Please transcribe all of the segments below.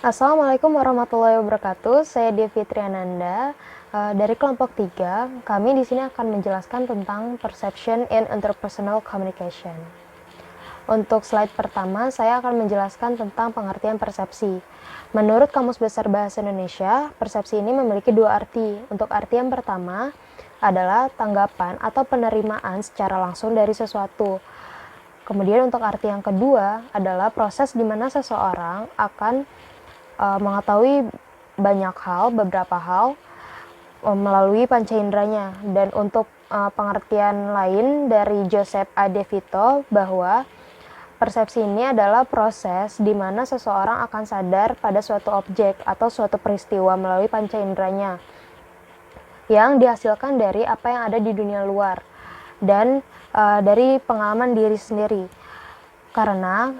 Assalamualaikum warahmatullahi wabarakatuh. Saya Devi Triananda dari kelompok 3. Kami di sini akan menjelaskan tentang perception in interpersonal communication. Untuk slide pertama, saya akan menjelaskan tentang pengertian persepsi. Menurut Kamus Besar Bahasa Indonesia, persepsi ini memiliki dua arti. Untuk arti yang pertama adalah tanggapan atau penerimaan secara langsung dari sesuatu. Kemudian untuk arti yang kedua adalah proses di mana seseorang akan mengetahui banyak hal, beberapa hal melalui panca inderanya. Dan untuk pengertian lain dari Joseph A. De Vito bahwa persepsi ini adalah proses di mana seseorang akan sadar pada suatu objek atau suatu peristiwa melalui panca inderanya yang dihasilkan dari apa yang ada di dunia luar dan dari pengalaman diri sendiri. Karena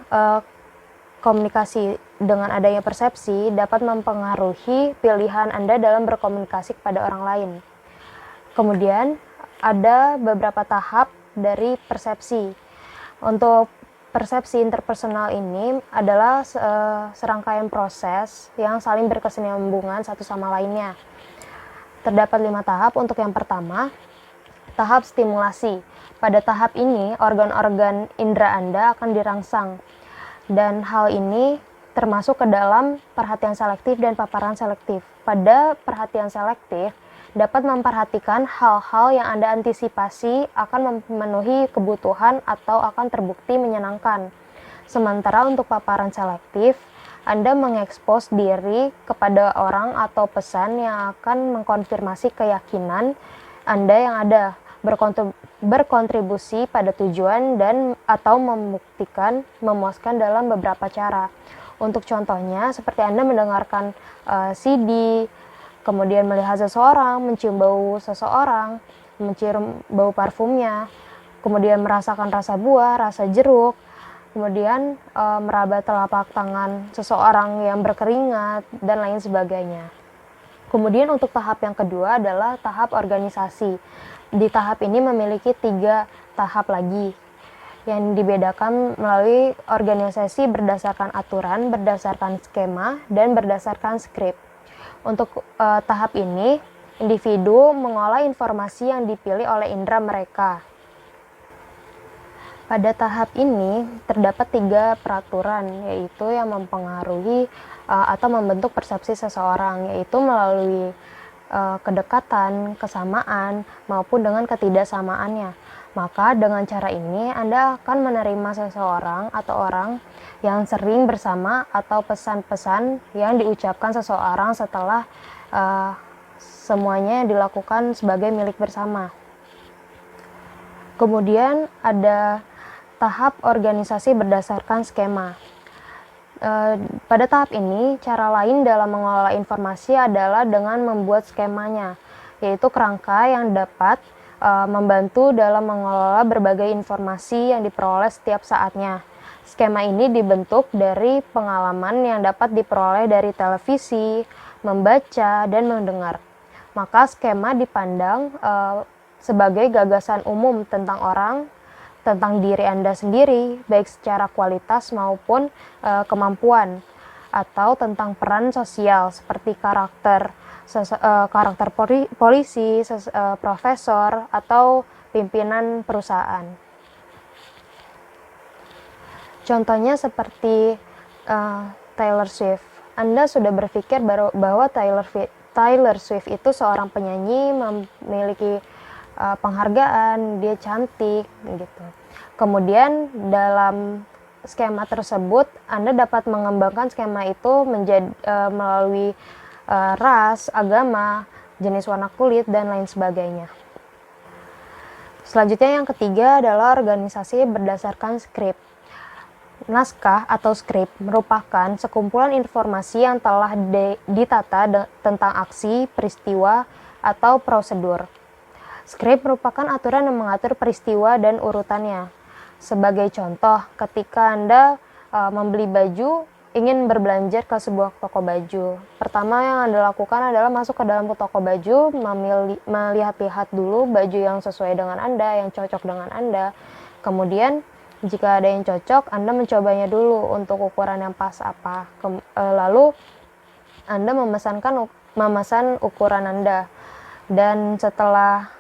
komunikasi dengan adanya persepsi dapat mempengaruhi pilihan Anda dalam berkomunikasi kepada orang lain. Kemudian ada beberapa tahap dari persepsi. Untuk persepsi interpersonal ini adalah serangkaian proses yang saling berkesinambungan satu sama lainnya. Terdapat 5 tahap. Untuk yang pertama, tahap stimulasi. Pada tahap ini, organ-organ indera Anda akan dirangsang. Dan hal ini termasuk ke dalam perhatian selektif dan paparan selektif. Pada perhatian selektif, dapat memperhatikan hal-hal yang Anda antisipasi akan memenuhi kebutuhan atau akan terbukti menyenangkan. Sementara untuk paparan selektif, Anda mengekspos diri kepada orang atau pesan yang akan mengkonfirmasi keyakinan Anda yang ada, berkontribusi pada tujuan dan atau membuktikan memuaskan dalam beberapa cara. Untuk contohnya seperti Anda mendengarkan CD, kemudian melihat seseorang, mencium bau seseorang, mencium bau parfumnya, kemudian merasakan rasa buah, rasa jeruk, kemudian meraba telapak tangan seseorang yang berkeringat dan lain sebagainya. Kemudian untuk tahap yang kedua adalah tahap organisasi. Di tahap ini memiliki 3 tahap lagi yang dibedakan melalui organisasi berdasarkan aturan, berdasarkan skema, dan berdasarkan skrip. Untuk tahap ini, individu mengolah informasi yang dipilih oleh indera mereka. Pada tahap ini terdapat 3 peraturan, yaitu yang mempengaruhi atau membentuk persepsi seseorang, yaitu melalui kedekatan, kesamaan, maupun dengan ketidaksamaannya. Maka dengan cara ini Anda akan menerima seseorang atau orang yang sering bersama atau pesan-pesan yang diucapkan seseorang setelah semuanya dilakukan sebagai milik bersama. Kemudian ada tahap organisasi berdasarkan skema. Pada tahap ini, cara lain dalam mengelola informasi adalah dengan membuat skemanya, yaitu kerangka yang dapat membantu dalam mengelola berbagai informasi yang diperoleh setiap saatnya. Skema ini dibentuk dari pengalaman yang dapat diperoleh dari televisi, membaca, dan mendengar. Maka skema dipandang sebagai gagasan umum tentang orang, tentang diri Anda sendiri, baik secara kualitas maupun kemampuan, atau tentang peran sosial seperti karakter polisi, profesor, atau pimpinan perusahaan. Contohnya seperti Taylor Swift. Anda sudah berpikir bahwa Taylor Swift itu seorang penyanyi, memiliki penghargaan, dia cantik gitu. Kemudian dalam skema tersebut Anda dapat mengembangkan skema itu menjadi melalui ras, agama, jenis warna kulit, dan lain sebagainya. Selanjutnya yang ketiga adalah organisasi berdasarkan skrip. Naskah atau skrip merupakan sekumpulan informasi yang telah ditata tentang aksi, peristiwa, atau prosedur. Skrip merupakan aturan yang mengatur peristiwa dan urutannya. Sebagai contoh, ketika Anda membeli baju, ingin berbelanja ke sebuah toko baju. Pertama yang Anda lakukan adalah masuk ke dalam toko baju, melihat-lihat dulu baju yang sesuai dengan Anda, yang cocok dengan Anda. Kemudian Jika ada yang cocok, Anda mencobanya dulu untuk ukuran yang pas apa. Lalu Anda memesan ukuran Anda. Dan setelah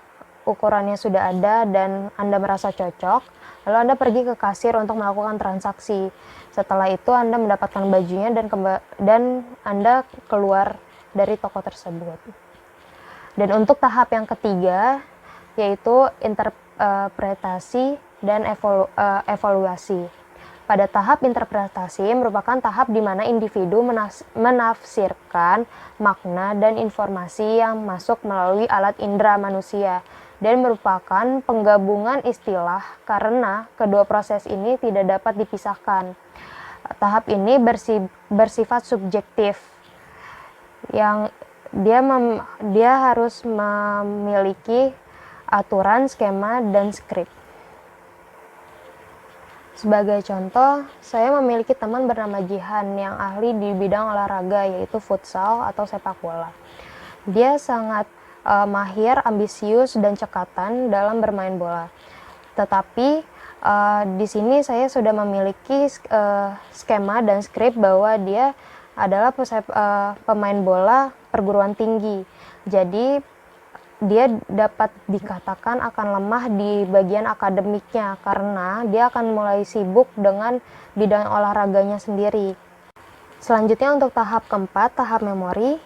ukurannya sudah ada dan Anda merasa cocok, lalu Anda pergi ke kasir untuk melakukan transaksi. Setelah itu Anda mendapatkan bajunya dan Anda keluar dari toko tersebut. Dan untuk tahap yang ketiga, yaitu interpretasi dan evaluasi. Pada tahap interpretasi merupakan tahap di mana individu menafsirkan makna dan informasi yang masuk melalui alat indera manusia dan merupakan penggabungan istilah karena kedua proses ini tidak dapat dipisahkan. Tahap ini bersifat subjektif, yang dia harus memiliki aturan, skema, dan skrip. Sebagai contoh, saya memiliki teman bernama Jihan yang ahli di bidang olahraga, yaitu futsal atau sepak bola. Dia sangat mahir, ambisius, dan cekatan dalam bermain bola. Tetapi di sini saya sudah memiliki skema dan skrip bahwa dia adalah pemain bola perguruan tinggi. Jadi dia dapat dikatakan akan lemah di bagian akademiknya karena dia akan mulai sibuk dengan bidang olahraganya sendiri. Selanjutnya untuk tahap keempat, tahap memori.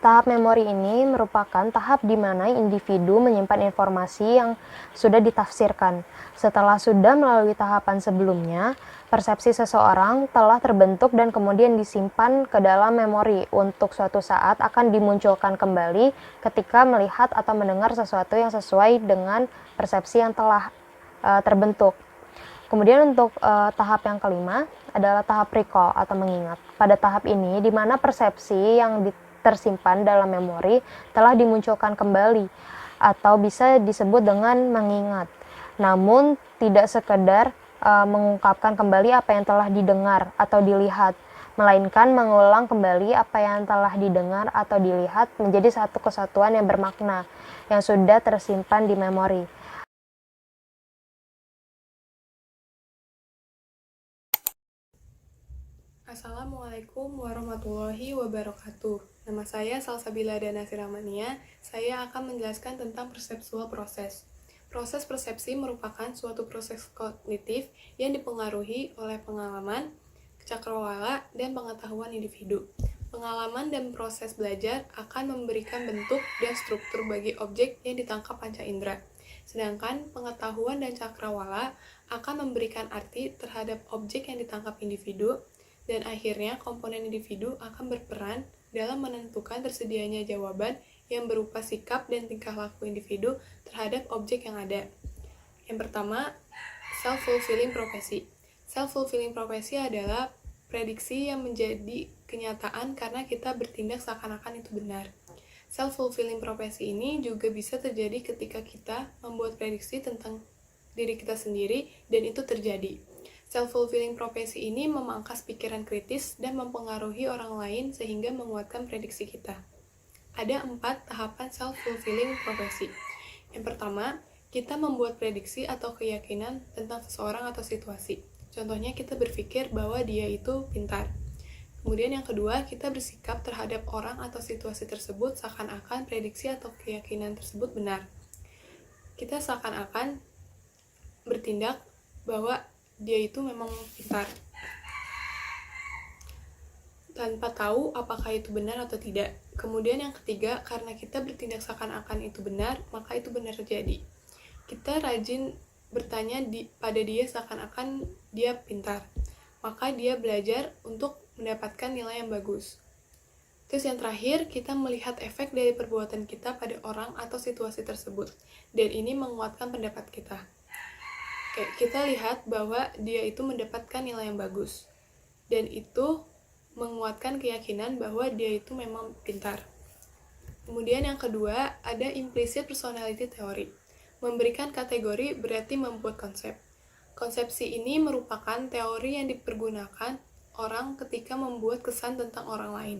Tahap memori ini merupakan tahap di mana individu menyimpan informasi yang sudah ditafsirkan. Setelah sudah melalui tahapan sebelumnya, persepsi seseorang telah terbentuk dan kemudian disimpan ke dalam memori untuk suatu saat akan dimunculkan kembali ketika melihat atau mendengar sesuatu yang sesuai dengan persepsi yang telah terbentuk. Kemudian untuk tahap yang kelima adalah tahap recall atau mengingat. Pada tahap ini, di mana persepsi yang tersimpan dalam memori telah dimunculkan kembali atau bisa disebut dengan mengingat. Namun tidak sekedar mengungkapkan kembali apa yang telah didengar atau dilihat, melainkan mengulang kembali apa yang telah didengar atau dilihat menjadi satu kesatuan yang bermakna yang sudah tersimpan di memori. Assalamualaikum warahmatullahi wabarakatuh. Nama saya Salsabila Danasir Rahmania. Saya akan menjelaskan tentang perseptual proses. Proses persepsi merupakan suatu proses kognitif yang dipengaruhi oleh pengalaman, cakrawala, dan pengetahuan individu. Pengalaman dan proses belajar akan memberikan bentuk dan struktur bagi objek yang ditangkap panca indera. Sedangkan pengetahuan dan cakrawala akan memberikan arti terhadap objek yang ditangkap individu, dan akhirnya komponen individu akan berperan dalam menentukan tersedianya jawaban yang berupa sikap dan tingkah laku individu terhadap objek yang ada. Yang pertama, self-fulfilling prophecy. Self-fulfilling prophecy adalah prediksi yang menjadi kenyataan karena kita bertindak seakan-akan itu benar. Self-fulfilling prophecy ini juga bisa terjadi ketika kita membuat prediksi tentang diri kita sendiri dan itu terjadi. Self-fulfilling prophecy ini memangkas pikiran kritis dan mempengaruhi orang lain sehingga menguatkan prediksi kita. Ada 4 tahapan self-fulfilling prophecy. Yang pertama, kita membuat prediksi atau keyakinan tentang seseorang atau situasi. Contohnya kita berpikir bahwa dia itu pintar. Kemudian yang kedua, kita bersikap terhadap orang atau situasi tersebut seakan-akan prediksi atau keyakinan tersebut benar. Kita seakan-akan bertindak bahwa dia itu memang pintar tanpa tahu apakah itu benar atau tidak. Kemudian yang ketiga, karena kita bertindak seakan-akan itu benar, maka itu benar terjadi. Kita rajin bertanya pada dia seakan-akan dia pintar, maka dia belajar untuk mendapatkan nilai yang bagus. Terus yang terakhir, kita melihat efek dari perbuatan kita pada orang atau situasi tersebut, dan ini menguatkan pendapat kita. Kita lihat bahwa dia itu mendapatkan nilai yang bagus, dan itu menguatkan keyakinan bahwa dia itu memang pintar. Kemudian yang kedua, ada implicit personality theory. Memberikan kategori berarti membuat konsep. Konsepsi ini merupakan teori yang dipergunakan orang ketika membuat kesan tentang orang lain.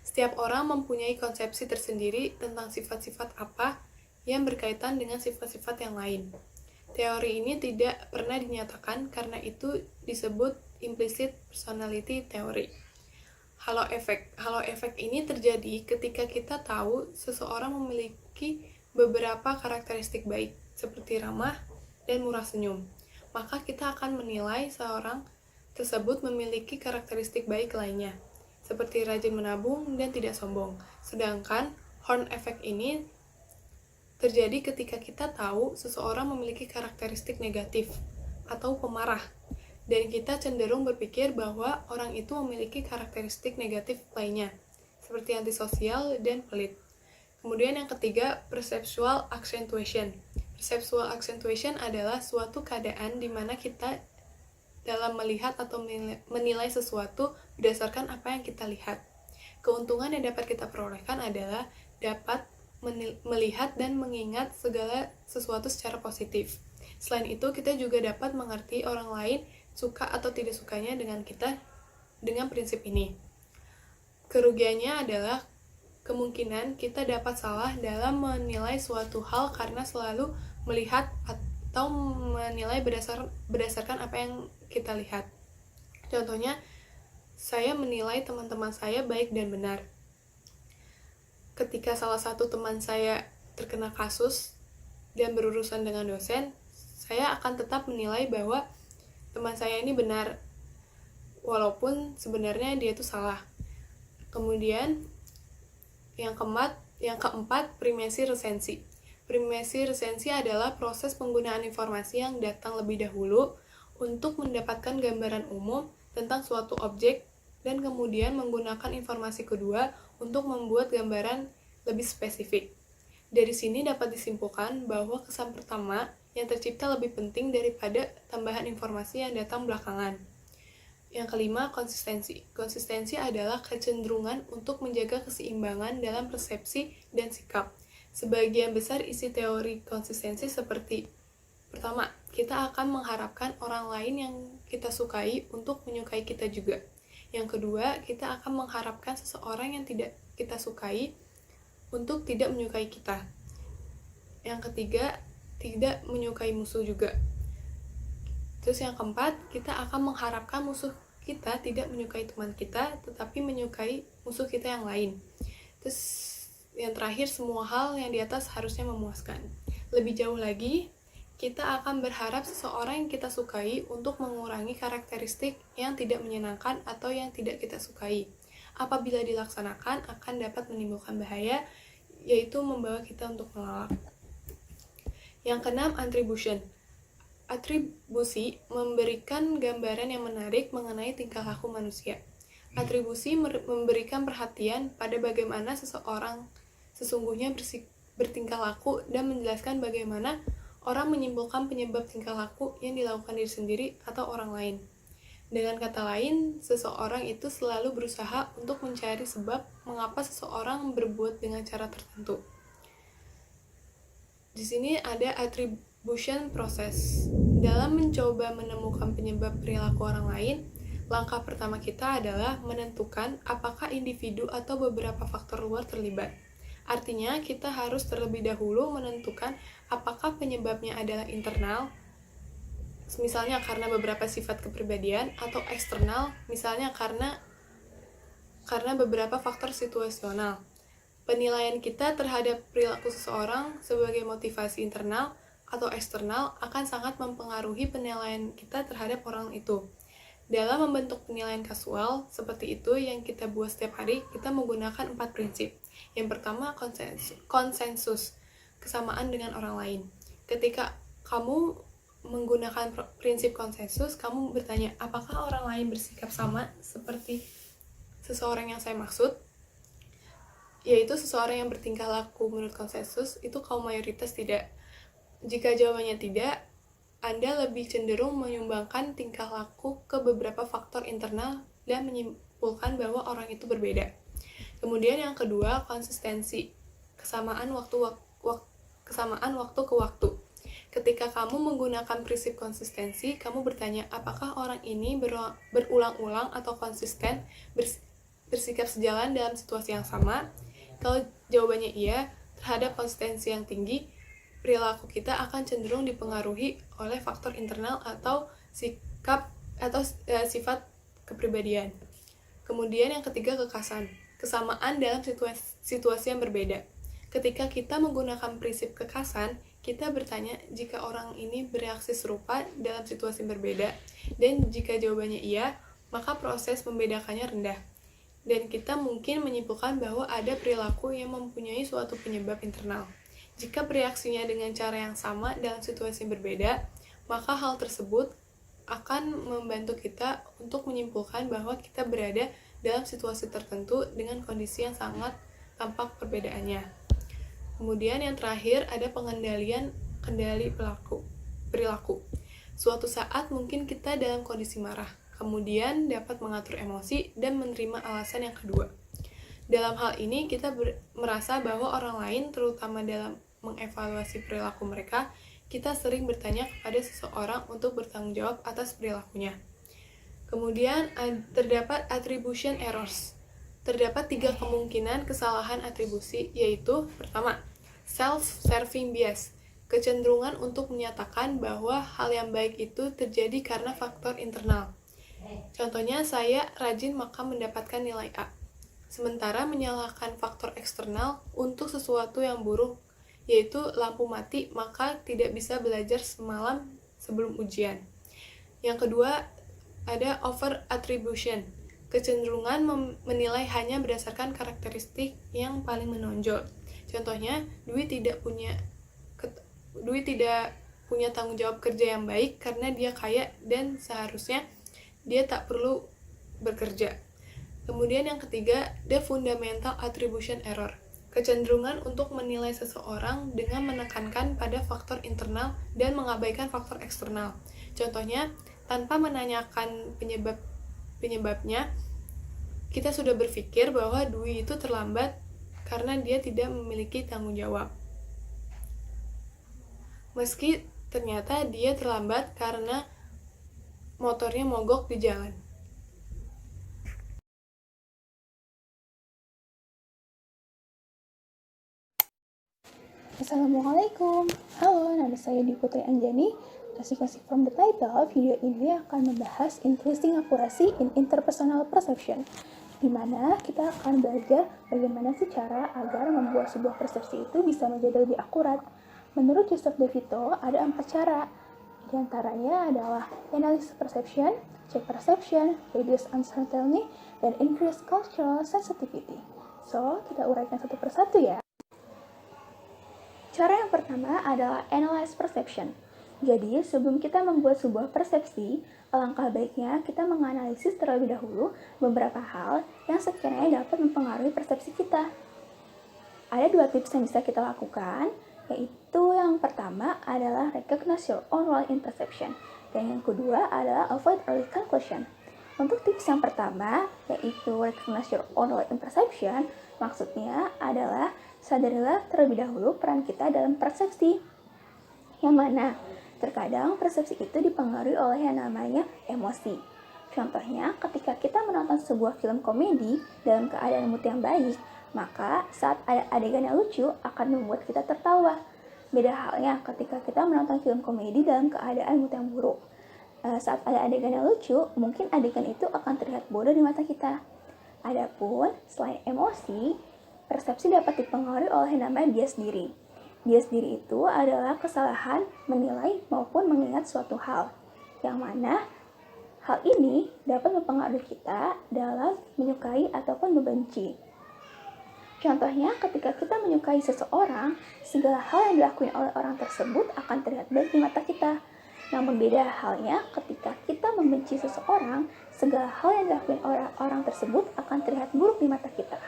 Setiap orang mempunyai konsepsi tersendiri tentang sifat-sifat apa yang berkaitan dengan sifat-sifat yang lain. Teori ini tidak pernah dinyatakan, karena itu disebut implicit personality theory. Halo efek ini terjadi ketika kita tahu seseorang memiliki beberapa karakteristik baik, seperti ramah dan murah senyum. Maka kita akan menilai seorang tersebut memiliki karakteristik baik lainnya, seperti rajin menabung dan tidak sombong. Sedangkan horn effect ini terjadi ketika kita tahu seseorang memiliki karakteristik negatif atau pemarah, dan kita cenderung berpikir bahwa orang itu memiliki karakteristik negatif lainnya, seperti antisosial dan pelit. Kemudian yang ketiga, perceptual accentuation. Perceptual accentuation adalah suatu keadaan di mana kita dalam melihat atau menilai sesuatu berdasarkan apa yang kita lihat. Keuntungan yang dapat kita perolehkan adalah dapat melihat dan mengingat segala sesuatu secara positif. Selain itu, kita juga dapat mengerti orang lain suka atau tidak sukanya dengan kita dengan prinsip ini. Kerugiannya adalah kemungkinan kita dapat salah dalam menilai suatu hal karena selalu melihat atau menilai berdasarkan apa yang kita lihat. Contohnya, saya menilai teman-teman saya baik dan benar. Ketika salah satu teman saya terkena kasus dan berurusan dengan dosen, saya akan tetap menilai bahwa teman saya ini benar, walaupun sebenarnya dia itu salah. Kemudian, yang keempat, primasi resensi. Primasi resensi adalah proses penggunaan informasi yang datang lebih dahulu untuk mendapatkan gambaran umum tentang suatu objek, dan kemudian menggunakan informasi kedua untuk membuat gambaran lebih spesifik. Dari sini dapat disimpulkan bahwa kesan pertama yang tercipta lebih penting daripada tambahan informasi yang datang belakangan. Yang kelima, konsistensi. Konsistensi adalah kecenderungan untuk menjaga keseimbangan dalam persepsi dan sikap. Sebagian besar isi teori konsistensi seperti: pertama, kita akan mengharapkan orang lain yang kita sukai untuk menyukai kita juga. Yang kedua, kita akan mengharapkan seseorang yang tidak kita sukai untuk tidak menyukai kita. Yang ketiga, tidak menyukai musuh juga. Terus yang keempat, kita akan mengharapkan musuh kita tidak menyukai teman kita, tetapi menyukai musuh kita yang lain. Terus yang terakhir, semua hal yang di atas harusnya memuaskan. Lebih jauh lagi, kita akan berharap seseorang yang kita sukai untuk mengurangi karakteristik yang tidak menyenangkan atau yang tidak kita sukai. Apabila dilaksanakan, akan dapat menimbulkan bahaya, yaitu membawa kita untuk mengelak. Yang keenam, attribution. Atribusi memberikan gambaran yang menarik mengenai tingkah laku manusia. Atribusi memberikan perhatian pada bagaimana seseorang sesungguhnya bertingkah laku dan menjelaskan bagaimana orang menyimpulkan penyebab tingkah laku yang dilakukan diri sendiri atau orang lain. Dengan kata lain, seseorang itu selalu berusaha untuk mencari sebab mengapa seseorang berbuat dengan cara tertentu. Di sini ada attribution process. Dalam mencoba menemukan penyebab perilaku orang lain, langkah pertama kita adalah menentukan apakah individu atau beberapa faktor luar terlibat. Artinya, kita harus terlebih dahulu menentukan apakah penyebabnya adalah internal, misalnya karena beberapa sifat kepribadian, atau eksternal, misalnya karena beberapa faktor situasional. Penilaian kita terhadap perilaku seseorang sebagai motivasi internal atau eksternal akan sangat mempengaruhi penilaian kita terhadap orang itu. Dalam membentuk penilaian kasual seperti itu yang kita buat setiap hari, kita menggunakan 4 prinsip. Yang pertama, konsensus, kesamaan dengan orang lain. Ketika kamu menggunakan prinsip konsensus, kamu bertanya, apakah orang lain bersikap sama seperti seseorang yang saya maksud? Yaitu seseorang yang bertingkah laku menurut konsensus, itu kaum mayoritas tidak. Jika jawabannya tidak, Anda lebih cenderung menyumbangkan tingkah laku ke beberapa faktor internal dan menyimpulkan bahwa orang itu berbeda. Kemudian yang kedua, konsistensi, kesamaan waktu ke waktu. Ketika kamu menggunakan prinsip konsistensi, kamu bertanya, apakah orang ini berulang-ulang atau konsisten bersikap sejalan dalam situasi yang sama? Kalau jawabannya iya, terhadap konsistensi yang tinggi, perilaku kita akan cenderung dipengaruhi oleh faktor internal atau sikap atau sifat kepribadian. Kemudian yang ketiga, kekasan. Kesamaan dalam situasi yang berbeda. Ketika kita menggunakan prinsip kekasan, kita bertanya jika orang ini bereaksi serupa dalam situasi yang berbeda, dan jika jawabannya iya, maka proses membedakannya rendah. Dan kita mungkin menyimpulkan bahwa ada perilaku yang mempunyai suatu penyebab internal. Jika bereaksinya dengan cara yang sama dalam situasi yang berbeda, maka hal tersebut akan membantu kita untuk menyimpulkan bahwa kita berada dalam situasi tertentu dengan kondisi yang sangat tampak perbedaannya. Kemudian yang terakhir ada kendali perilaku. Suatu saat mungkin kita dalam kondisi marah, kemudian dapat mengatur emosi dan menerima alasan yang kedua. Dalam hal ini kita merasa bahwa orang lain, terutama dalam mengevaluasi perilaku mereka, kita sering bertanya kepada seseorang untuk bertanggung jawab atas perilakunya. Kemudian terdapat attribution errors. Terdapat 3 kemungkinan kesalahan atribusi, yaitu pertama, self-serving bias, kecenderungan untuk menyatakan bahwa hal yang baik itu terjadi karena faktor internal. Contohnya, saya rajin maka mendapatkan nilai A. Sementara menyalahkan faktor eksternal untuk sesuatu yang buruk, yaitu lampu mati maka tidak bisa belajar semalam sebelum ujian. Yang kedua, ada over attribution, kecenderungan menilai hanya berdasarkan karakteristik yang paling menonjol. Contohnya, Dwi tidak punya tanggung jawab kerja yang baik karena dia kaya dan seharusnya dia tak perlu bekerja. Kemudian yang ketiga, the fundamental attribution error, kecenderungan untuk menilai seseorang dengan menekankan pada faktor internal dan mengabaikan faktor eksternal. Contohnya, tanpa menanyakan penyebabnya, kita sudah berpikir bahwa Dwi itu terlambat karena dia tidak memiliki tanggung jawab. Meski ternyata dia terlambat karena motornya mogok di jalan. Assalamualaikum. Halo, nama saya Dwi Putri Anjani. As you can see from the title, video ini akan membahas increasing accuracy in interpersonal perception, di mana kita akan belajar bagaimana sih cara agar membuat sebuah persepsi itu bisa menjadi lebih akurat. Menurut Joseph DeVito, ada 4 cara. Di antaranya adalah analysis perception, check perception, reduce uncertainty, dan increase cultural sensitivity. So, kita uraikan satu persatu ya. Cara yang pertama adalah analyze perception. Jadi, sebelum kita membuat sebuah persepsi, alangkah baiknya kita menganalisis terlebih dahulu beberapa hal yang sekiranya dapat mempengaruhi persepsi kita. Ada 2 tips yang bisa kita lakukan, yaitu yang pertama adalah recognize your own role in perception, dan yang kedua adalah avoid early conclusion. Untuk tips yang pertama, yaitu recognize your own role in perception, maksudnya adalah sadarilah terlebih dahulu peran kita dalam persepsi. Yang mana terkadang persepsi itu dipengaruhi oleh yang namanya emosi. Contohnya, ketika kita menonton sebuah film komedi dalam keadaan mood yang baik, maka saat ada adegan yang lucu akan membuat kita tertawa. Beda halnya ketika kita menonton film komedi dalam keadaan mood yang buruk. Saat ada adegan yang lucu, mungkin adegan itu akan terlihat bodoh di mata kita. Adapun, selain emosi, persepsi dapat dipengaruhi oleh yang namanya bias diri. Bias diri itu adalah kesalahan menilai maupun mengingat suatu hal, yang mana hal ini dapat mempengaruhi kita dalam menyukai ataupun membenci. Contohnya, ketika kita menyukai seseorang, segala hal yang dilakukan oleh orang tersebut akan terlihat baik di mata kita. Namun beda halnya ketika kita membenci seseorang, segala hal yang dilakukan oleh orang tersebut akan terlihat buruk di mata kita.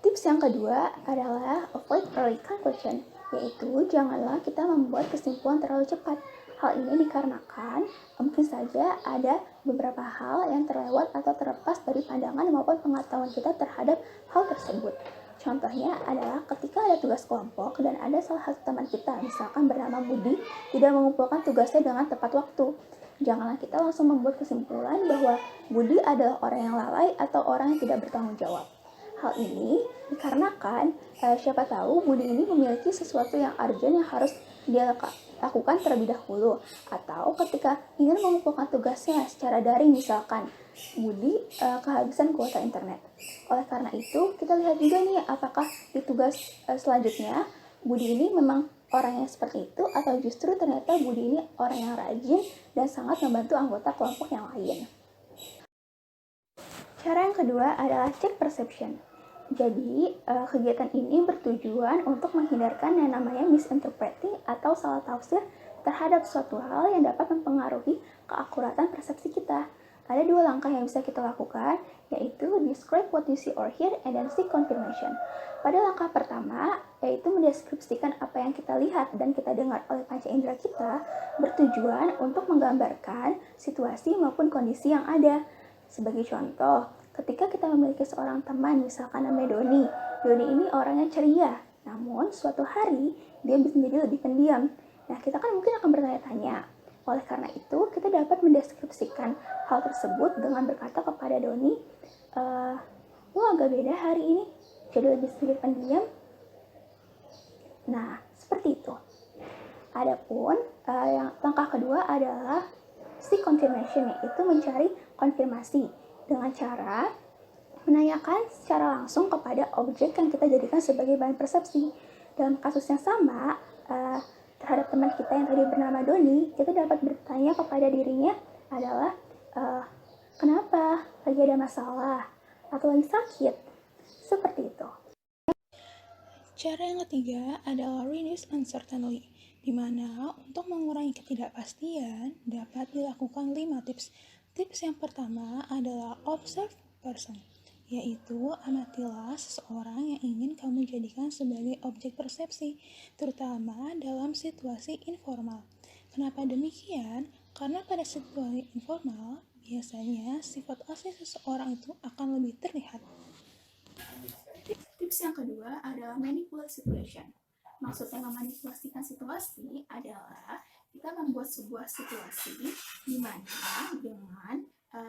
Tips yang kedua adalah avoid early conclusion, yaitu janganlah kita membuat kesimpulan terlalu cepat. Hal ini dikarenakan mungkin saja ada beberapa hal yang terlewat atau terlepas dari pandangan maupun pengetahuan kita terhadap hal tersebut. Contohnya adalah ketika ada tugas kelompok dan ada salah satu teman kita, misalkan bernama Budi, tidak mengumpulkan tugasnya dengan tepat waktu. Janganlah kita langsung membuat kesimpulan bahwa Budi adalah orang yang lalai atau orang yang tidak bertanggung jawab. Hal ini dikarenakan siapa tahu Budi ini memiliki sesuatu yang urgent yang harus dia lakukan terlebih dahulu, atau ketika ingin mengumpulkan tugasnya secara daring misalkan Budi kehabisan kuota internet. Oleh karena itu kita lihat juga nih apakah di tugas selanjutnya Budi ini memang orang yang seperti itu, atau justru ternyata Budi ini orang yang rajin dan sangat membantu anggota kelompok yang lain. Cara yang kedua adalah check perception. Jadi, kegiatan ini bertujuan untuk menghindarkan yang namanya misinterpreting atau salah tafsir terhadap suatu hal yang dapat mempengaruhi keakuratan persepsi kita. Ada dua langkah yang bisa kita lakukan, yaitu describe what you see or hear and then seek confirmation. Pada langkah pertama, yaitu mendeskripsikan apa yang kita lihat dan kita dengar oleh panca indera kita, bertujuan untuk menggambarkan situasi maupun kondisi yang ada. Sebagai contoh, ketika kita memiliki seorang teman, misalkan namanya Doni. Doni ini orangnya ceria, namun suatu hari dia bisa menjadi lebih pendiam. Nah, kita kan mungkin akan bertanya-tanya. Oleh karena itu, kita dapat mendeskripsikan hal tersebut dengan berkata kepada Doni, lo agak beda hari ini, jadi lebih sedikit pendiam. Nah, seperti itu. Adapun yang langkah kedua adalah seek confirmation, yaitu mencari konfirmasi dengan cara menanyakan secara langsung kepada objek yang kita jadikan sebagai bahan persepsi. Dalam kasus yang sama, terhadap teman kita yang tadi bernama Doni, kita dapat bertanya kepada dirinya adalah, kenapa? Lagi ada masalah? Atau lagi sakit? Seperti itu. Cara yang ketiga adalah reduce uncertainty, di mana untuk mengurangi ketidakpastian dapat dilakukan 5 tips. Tips yang pertama adalah observe person, yaitu amatilah seseorang yang ingin kamu jadikan sebagai objek persepsi, terutama dalam situasi informal. Kenapa demikian? Karena pada situasi informal, biasanya sifat asli seseorang itu akan lebih terlihat. Tips yang kedua adalah manipulate situation. Maksudnya memanipulasikan situasi adalah kita membuat sebuah situasi di mana dengan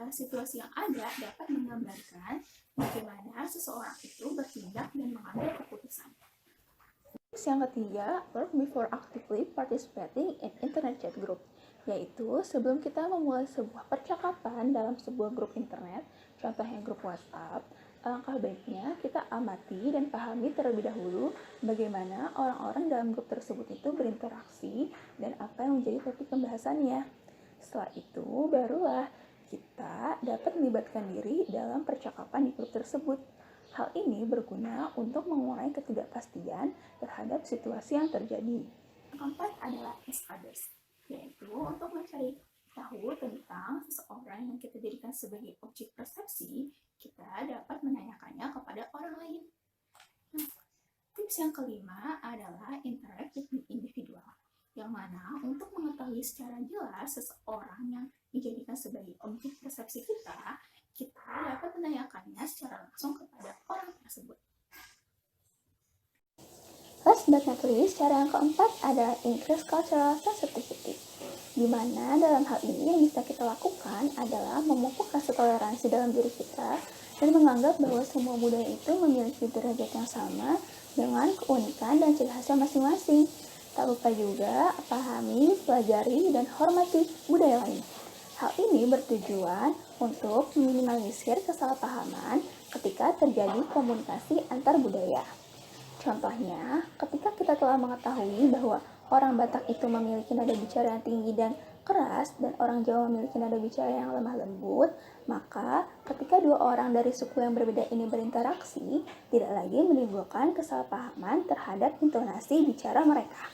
situasi yang ada dapat menggambarkan bagaimana seseorang itu bertindak dan mengambil keputusan. Tips yang ketiga, work before actively participating in internet chat group, yaitu sebelum kita memulai sebuah percakapan dalam sebuah grup internet, contohnya grup WhatsApp, alangkah baiknya kita amati dan pahami terlebih dahulu bagaimana orang-orang dalam grup tersebut itu berinteraksi dan apa yang menjadi topik pembahasannya. Setelah itu, barulah kita dapat melibatkan diri dalam percakapan di grup tersebut. Hal ini berguna untuk mengurangi ketidakpastian terhadap situasi yang terjadi. Yang keempat adalah ask others, yaitu untuk mencari tahu tentang seseorang yang kita jadikan sebagai objek persepsi, kita dapat menanyakannya kepada orang lain. Tips yang kelima adalah interact with individual, yang mana untuk mengetahui secara jelas seseorang yang dijadikan sebagai objek persepsi kita dapat menanyakannya secara langsung kepada orang tersebut. Last but not least, cara yang keempat adalah increase cultural sensitivity, di mana dalam hal ini yang bisa kita lakukan adalah memupuk rasa toleransi dalam diri kita dan menganggap bahwa semua budaya itu memiliki derajat yang sama dengan keunikan dan ciri khasnya masing-masing. Tak lupa juga pahami, pelajari, dan hormati budaya lain. Hal ini bertujuan untuk meminimalisir kesalahpahaman ketika terjadi komunikasi antar budaya. Contohnya, ketika kita telah mengetahui bahwa orang Batak itu memiliki nada bicara yang tinggi dan keras dan orang Jawa memiliki nada bicara yang lemah lembut, maka ketika dua orang dari suku yang berbeda ini berinteraksi, tidak lagi menimbulkan kesalahpahaman terhadap intonasi bicara mereka.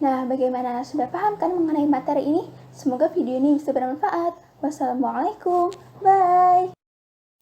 Nah, bagaimana, sudah paham kan mengenai materi ini? Semoga video ini bisa bermanfaat. Wassalamualaikum. Bye.